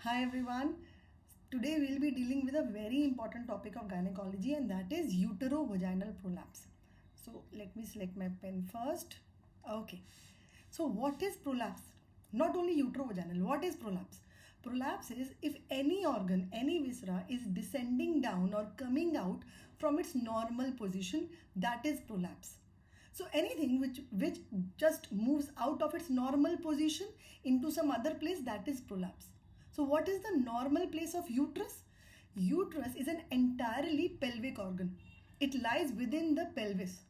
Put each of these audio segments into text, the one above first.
Hi everyone. Today we'll be dealing with a very important topic of gynecology, and that is uterovaginal prolapse. So let me select my pen first. Okay. So what is prolapse? Not only uterovaginal, what is prolapse? Prolapse is if any organ, any viscera is descending down or coming out from its normal position, that is prolapse. So anything which just moves out of its normal position into some other place, that is prolapse. So what is the normal place of uterus? Uterus is an entirely pelvic organ. It lies within the pelvis.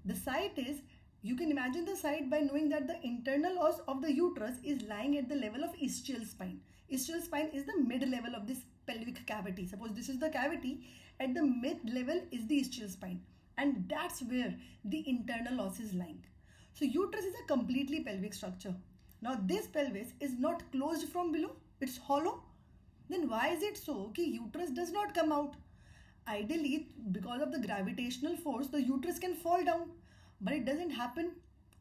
The site is, you can imagine the site by knowing that the internal os of the uterus is lying at the level of ischial spine. Ischial spine is the mid level of this pelvic cavity. Suppose this is the cavity, at the mid level is the ischial spine, and that's where the internal os is lying. So uterus is a completely pelvic structure. Now this pelvis is not closed from below, it's hollow. Then why is it so that uterus does not come out? Ideally, because of the gravitational force, the uterus can fall down, but it doesn't happen.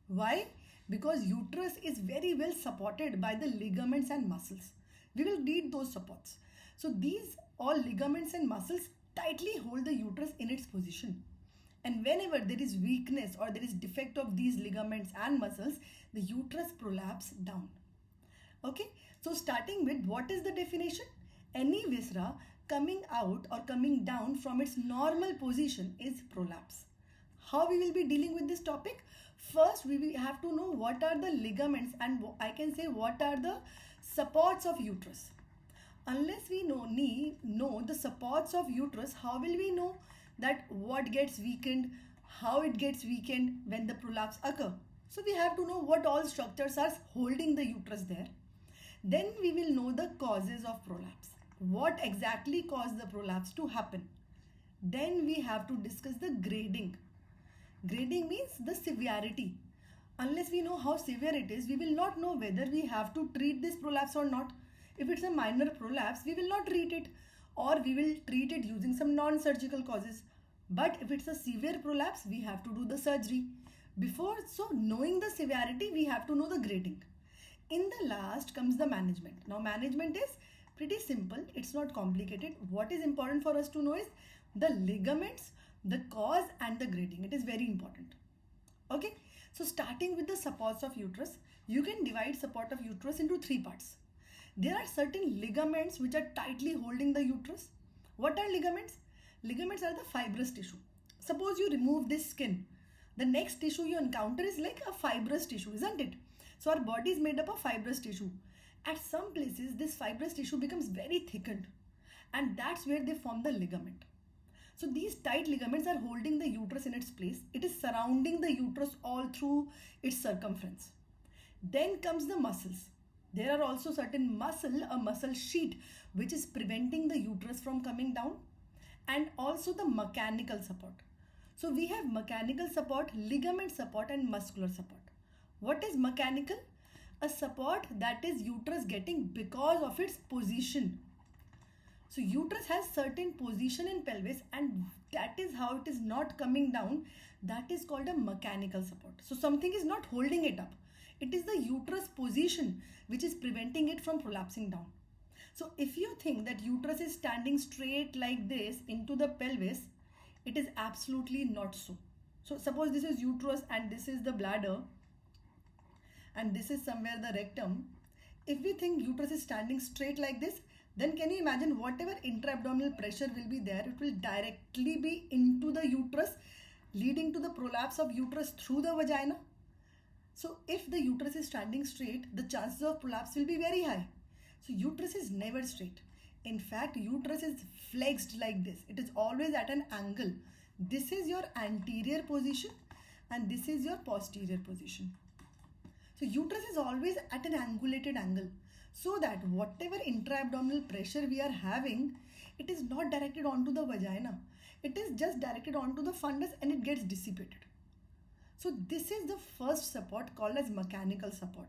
Why? Because uterus is very well supported by the ligaments and muscles. We will need those supports. So these all ligaments and muscles tightly hold the uterus in its position. And whenever there is weakness or there is defect of these ligaments and muscles, the uterus prolapse down. Okay, so starting with, what is the definition? Any viscera coming out or coming down from its normal position is prolapse. How we will be dealing with this topic? First, we will have to know what are the ligaments, and I can say what are the supports of uterus. Unless we know the supports of uterus, how will we know that what gets weakened, how it gets weakened when the prolapse occur? So we have to know what all structures are holding the uterus there. Then we will know the causes of prolapse. What exactly caused the prolapse to happen? Then we have to discuss the grading. Grading means the severity. Unless we know how severe it is, we will not know whether we have to treat this prolapse or not. If it's a minor prolapse, we will not treat it, or we will treat it using some non-surgical causes. But if it's a severe prolapse, we have to do the surgery. So knowing the severity, we have to know the grading. In the last comes the management. Now management is pretty simple. It's not complicated. What is important for us to know is the ligaments, the cause and the grading. It is very important. Okay. So starting with the supports of uterus, you can divide support of uterus into three parts. There are certain ligaments which are tightly holding the uterus. What are ligaments? Ligaments are the fibrous tissue. Suppose you remove this skin. The next tissue you encounter is like a fibrous tissue, isn't it? So our body is made up of fibrous tissue. At some places, this fibrous tissue becomes very thickened, and that's where they form the ligament. So these tight ligaments are holding the uterus in its place. It is surrounding the uterus all through its circumference. Then comes the muscles. There are also certain a muscle sheet, which is preventing the uterus from coming down, and also the mechanical support. So we have mechanical support, ligament support and muscular support. What is mechanical? A support that is uterus getting because of its position. So uterus has certain position in pelvis, and that is how it is not coming down. That is called a mechanical support. So something is not holding it up. It is the uterus position which is preventing it from prolapsing down. So if you think that uterus is standing straight like this into the pelvis, it is absolutely not so. So suppose this is uterus and this is the bladder, and this is somewhere the rectum. If we think uterus is standing straight like this, then can you imagine whatever intra-abdominal pressure will be there, it will directly be into the uterus, leading to the prolapse of uterus through the vagina. So if the uterus is standing straight, the chances of prolapse will be very high. So uterus is never straight. In fact, uterus is flexed like this. It is always at an angle. This is your anterior position and this is your posterior position. So uterus is always at an angulated angle, so that whatever intra-abdominal pressure we are having, it is not directed onto the vagina. It is just directed onto the fundus and it gets dissipated. So this is the first support called as mechanical support.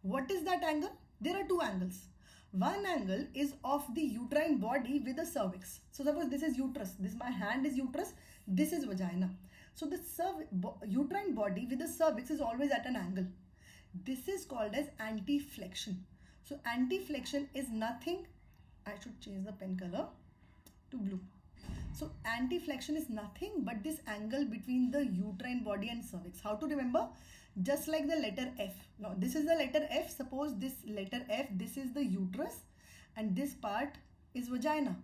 What is that angle? There are two angles. One angle is of the uterine body with the cervix. So suppose this is uterus, this my hand is uterus, this is vagina. So the uterine body with the cervix is always at an angle. This is called as anteflexion. So anti-flexion is nothing. I should change the pen color to blue. So anti-flexion is nothing but this angle between the uterine body and cervix. How to remember? Just like the letter F. Now this is the letter F. Suppose this letter F, this is the uterus and this part is vagina.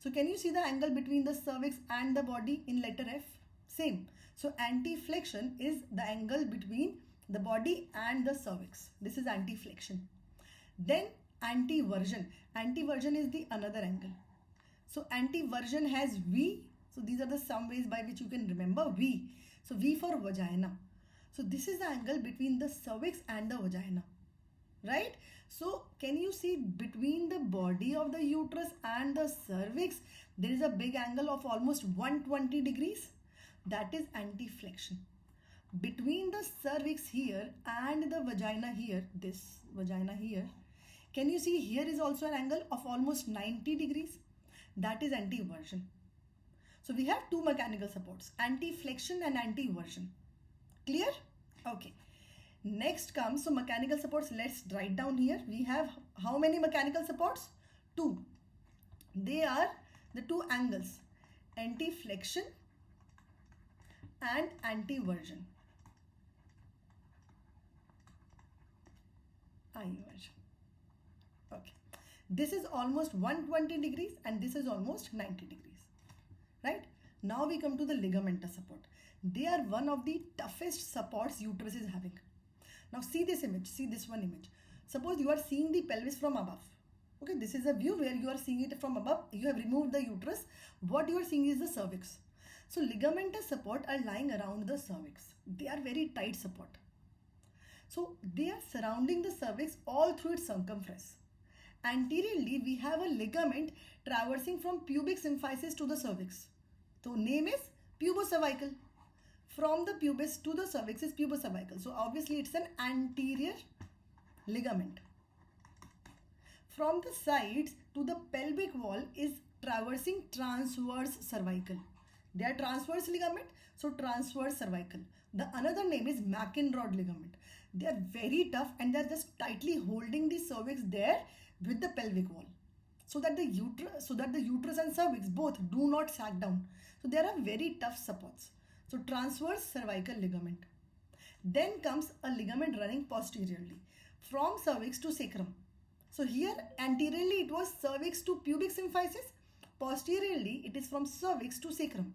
So can you see the angle between the cervix and the body in letter F? Same. So anti-flexion is the angle between the body and the cervix. This is anti-flexion. Then anti-version. Anti-version is the another angle. So anti-version has V. So these are the some ways by which you can remember V. So V for vagina. So this is the angle between the cervix and the vagina, right? So can you see between the body of the uterus and the cervix, there is a big angle of almost 120 degrees. That is anti-flexion. Between the cervix here and the vagina here, this vagina here, can you see here is also an angle of almost 90 degrees. That is anti-version. So we have two mechanical supports, anti-flexion and anti-version. Clear? Okay. Next comes, so mechanical supports, let's write down here. We have how many mechanical supports? Two. They are the two angles, anti-flexion and anti-version. I-version. Okay. This is almost 120 degrees and this is almost 90 degrees. Right? Now we come to the ligamentous support. They are one of the toughest supports uterus is having. Now see this image, see this one image. Suppose you are seeing the pelvis from above. Okay, this is a view where you are seeing it from above. You have removed the uterus. What you are seeing is the cervix. So ligamentous support are lying around the cervix. They are very tight support. So they are surrounding the cervix all through its circumference. Anteriorly, we have a ligament traversing from pubic symphysis to the cervix. So name is pubocervical. From the pubis to the cervix is pubocervical. So obviously it's an anterior ligament. From the sides to the pelvic wall is traversing transverse cervical. They are transverse ligament, so transverse cervical. The another name is Mackenrod ligament. They are very tough and they are just tightly holding the cervix there with the pelvic wall, so that the uterus and cervix both do not sag down. So they are very tough supports. So transverse cervical ligament. Then comes a ligament running posteriorly from cervix to sacrum. So here anteriorly it was cervix to pubic symphysis. Posteriorly it is from cervix to sacrum.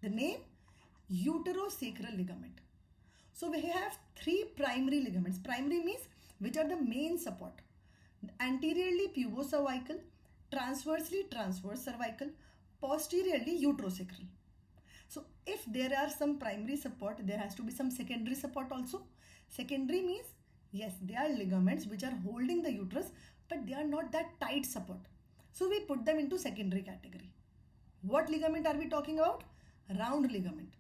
The name uterosacral ligament. So we have three primary ligaments. Primary means which are the main support. Anteriorly pubocervical, transversely transverse cervical, posteriorly uterosacral. So if there are some primary support, there has to be some secondary support also. Secondary means, yes, they are ligaments which are holding the uterus, but they are not that tight support. So we put them into secondary category. What ligament are we talking about? Round ligament.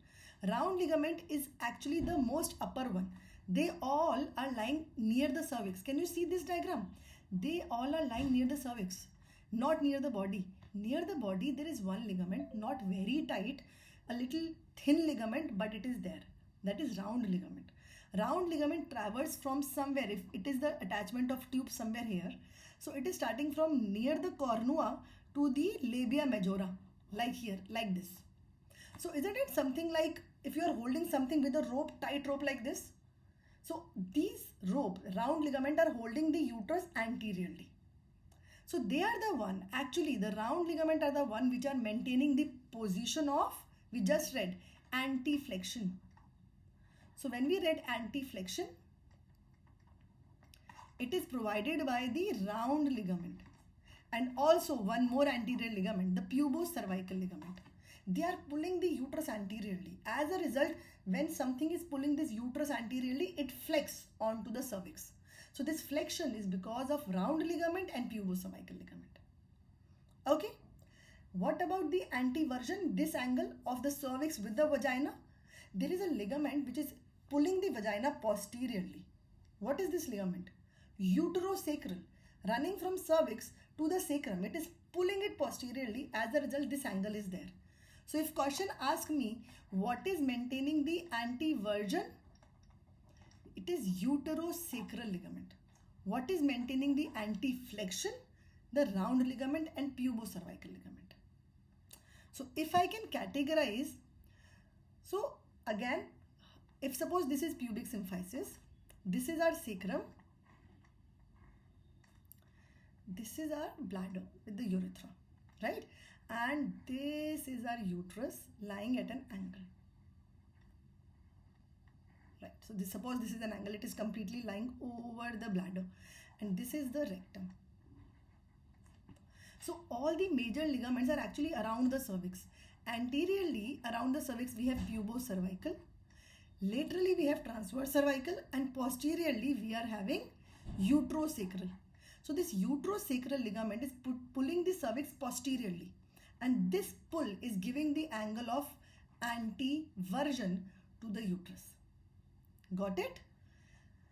Round ligament is actually the most upper one. They all are lying near the cervix. Can you see this diagram? They all are lying near the cervix, not near the body. Near the body, there is one ligament, not very tight, a little thin ligament, but it is there. That is round ligament. Round ligament traverses from somewhere, if it is the attachment of tube somewhere here. So it is starting from near the cornua to the labia majora, like here, like this. So isn't it something like if you are holding something with a rope, tight rope like this? So these rope, round ligament are holding the uterus anteriorly. So they are the one, actually the round ligament are the one which are maintaining the position of, we just read, anti-flexion. So when we read anti-flexion, it is provided by the round ligament. And also one more anterior ligament, the pubocervical ligament. They are pulling the uterus anteriorly. As a result, when something is pulling this uterus anteriorly, it flexes onto the cervix. So this flexion is because of round ligament and pubocervical ligament. Okay. What about the antiversion? This angle of the cervix with the vagina. There is a ligament which is pulling the vagina posteriorly. What is this ligament? Uterosacral. Running from cervix to the sacrum. It is pulling it posteriorly. As a result, this angle is there. So if question asks me, what is maintaining the antiversion? It is uterosacral ligament. What is maintaining the anti-flexion? The round ligament and pubocervical ligament. So if I can categorize, so again, if suppose this is pubic symphysis, this is our sacrum, this is our bladder with the urethra, right? And this is our uterus lying at an angle. Right, so this, suppose this is an angle, it is completely lying over the bladder, and this is the rectum. So all the major ligaments are actually around the cervix. Anteriorly around the cervix we have pubocervical, laterally we have transverse cervical, and posteriorly we are having uterosacral. So this uterosacral ligament is pulling the cervix posteriorly, and this pull is giving the angle of anteversion to the uterus. Got it?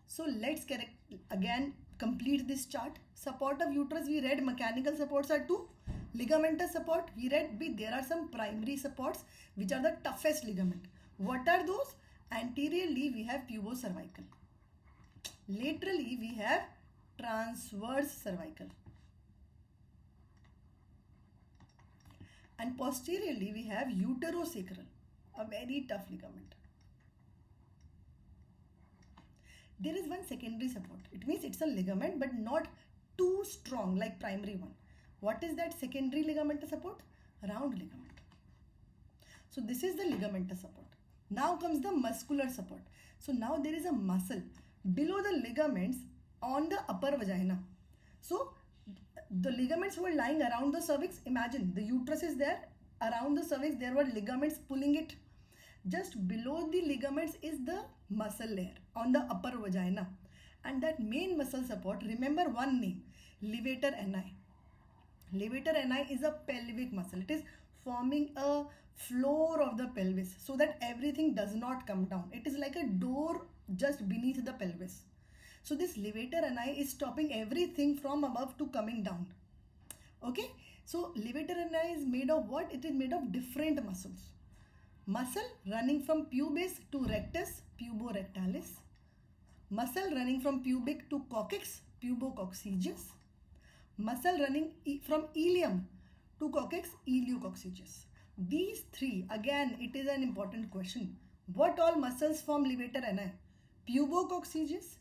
So let's again complete this chart. Support of uterus, we read mechanical supports are 2. Ligamentous support, we read there are some primary supports which are the toughest ligament. What are those? Anteriorly we have pubocervical. Laterally we have transverse cervical. And posteriorly we have uterosacral, a very tough ligament. There is one secondary support. It means it's a ligament but not too strong like primary one. What is that secondary ligamentous support? Round ligament. So this is the ligamentous support. Now comes the muscular support. So now there is a muscle below the ligaments on the upper vagina. So the ligaments were lying around the cervix. Imagine the uterus is there. Around the cervix there were ligaments pulling it. Just below the ligaments is the muscle layer on the upper vagina, and that main muscle support, remember one name, levator ani. Levator ani is a pelvic muscle. It is forming a floor of the pelvis so that everything does not come down. It is like a door just beneath the pelvis. So this levator ani is stopping everything from above to coming down. Okay, so levator ani is made of what? It is made of different muscles. Muscle running from pubis to rectus, puborectalis. Muscle running from pubic to coccyx, pubococcygeus. Muscle running from ilium to coccyx, iliococcygeus. These three, again, it is an important question. What all muscles form levator ani? Pubococcygeus,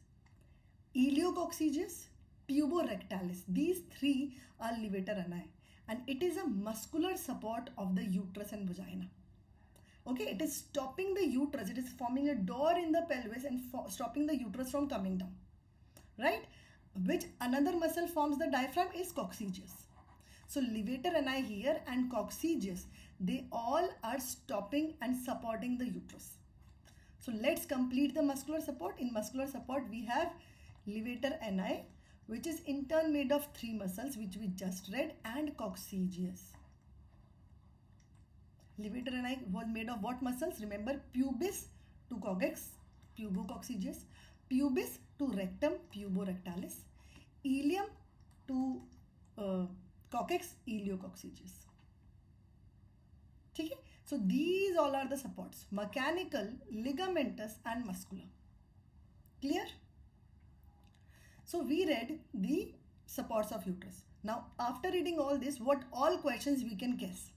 iliococcygeus, puborectalis. These three are levator ani, and it is a muscular support of the uterus and vagina. Okay, it is stopping the uterus. It is forming a door in the pelvis and stopping the uterus from coming down. Right? Which another muscle forms the diaphragm is coccygeus. So levator ani here and coccygeus, they all are stopping and supporting the uterus. So let's complete the muscular support. In muscular support we have levator ani, which is in turn made of 3 muscles which we just read, and coccygeus. Levator ani was made of what muscles? Remember, pubis to coccyx, pubococcygeus, pubis to rectum, puborectalis, ilium to coccyx, iliococcygeus. Okay? So these all are the supports: mechanical, ligamentous and muscular. Clear? So we read the supports of uterus. Now after reading all this, what all questions we can guess?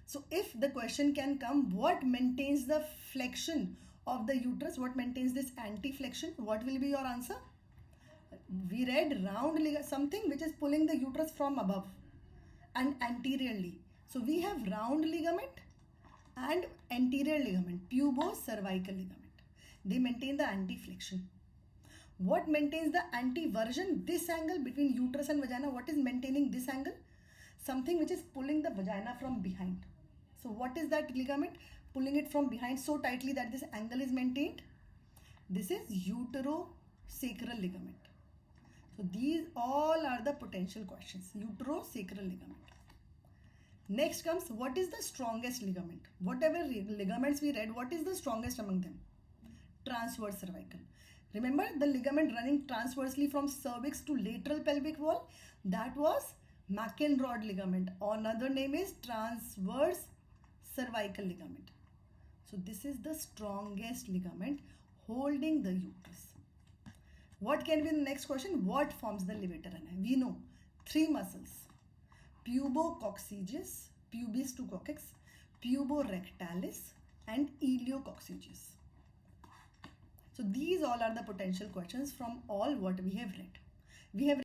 So if the question can come, what maintains the flexion of the uterus? What maintains this anti-flexion? What will be your answer? We read round ligament, something which is pulling the uterus from above and anteriorly. So we have round ligament and anterior ligament, pubocervical ligament. They maintain the anti-flexion. What maintains the anteversion? This angle between uterus and vagina. What is maintaining this angle? Something which is pulling the vagina from behind. So what is that ligament? Pulling it from behind so tightly that this angle is maintained. This is uterosacral ligament. So these all are the potential questions. Uterosacral ligament. Next comes, what is the strongest ligament? Whatever ligaments we read, what is the strongest among them? Transverse cervical. Remember the ligament running transversely from cervix to lateral pelvic wall? That was McEnroe ligament. Another name is transverse cervical ligament. So this is the strongest ligament holding the uterus. What can be the next question? What forms the levator ani? We know 3 muscles: pubococcygeus, pubis to coccyx, puborectalis, and iliococcygeus. So these all are the potential questions from all what we have read. We have